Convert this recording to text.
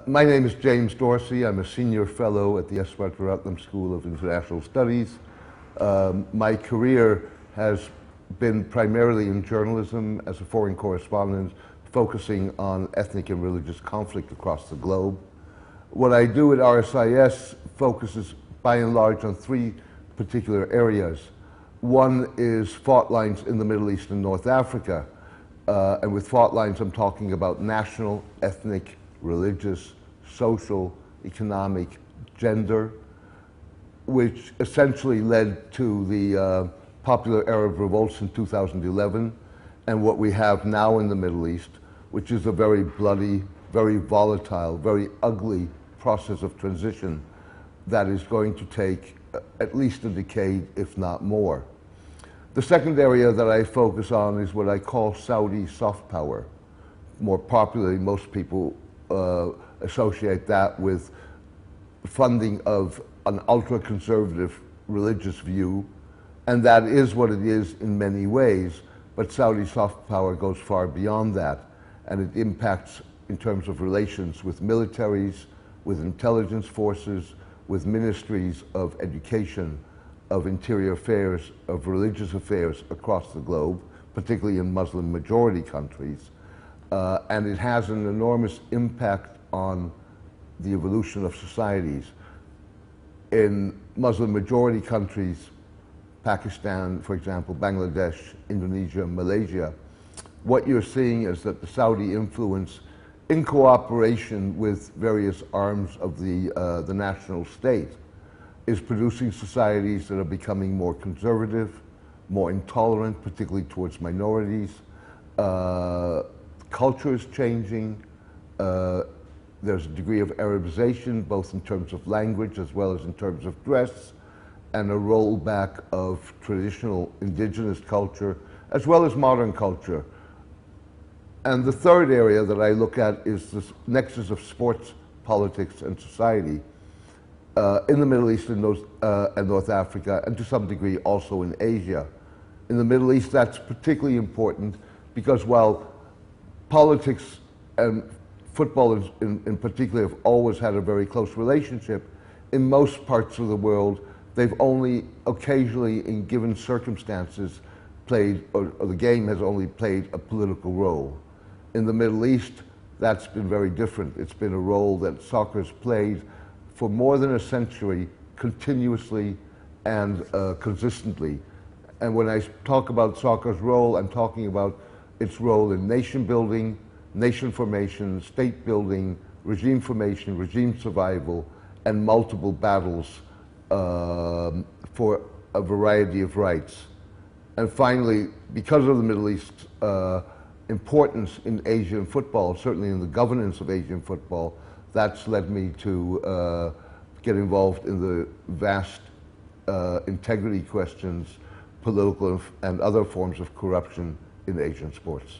My name is James Dorsey. I'm a senior fellow at the S. Rutherford School of International Studies. My career has been primarily in journalism as a foreign correspondent, focusing on ethnic and religious conflict across the globe. What I do at RSIS focuses by and large on three particular areas. One is fault lines in the Middle East and North Africa. And with fault lines, I'm talking about national, ethnic, religious, social, economic, gender, which essentially led to the popular Arab revolts in 2011 and what we have now in the Middle East, which is a very bloody, very volatile, very ugly process of transition that is going to take at least a decade, if not more. The second area that I focus on is what I call Saudi soft power. More popularly, most people associate that with funding of an ultra-conservative religious view, and that is what it is in many ways, but Saudi soft power goes far beyond that, and it impacts in terms of relations with militaries, with intelligence forces, with ministries of education, of interior affairs, of religious affairs across the globe, particularly in Muslim majority countries. And it has an enormous impact on the evolution of societies. In Muslim majority countries, Pakistan, for example, Bangladesh, Indonesia, Malaysia, what you're seeing is that the Saudi influence, in cooperation with various arms of the national state, is producing societies that are becoming more conservative, more intolerant, particularly towards minorities. Culture is changing. There's a degree of Arabization, both in terms of language as well as in terms of dress, and a rollback of traditional indigenous culture, as well as modern culture. And the third area that I look at is the nexus of sports, politics, and society in the Middle East and North Africa, and to some degree also in Asia. In the Middle East, that's particularly important because while politics and football in particular have always had a very close relationship, in most parts of the world, they've only occasionally, in given circumstances, played, or the game has only played a political role. In the Middle East, that's been very different. It's been a role that soccer's played for more than a century, continuously and consistently. And when I talk about soccer's role, I'm talking about its role in nation building, nation formation, state building, regime formation, regime survival, and multiple battles for a variety of rights. And finally, because of the Middle East's importance in Asian football, certainly in the governance of Asian football, that's led me to get involved in the vast integrity questions, political and other forms of corruption in Asian sports.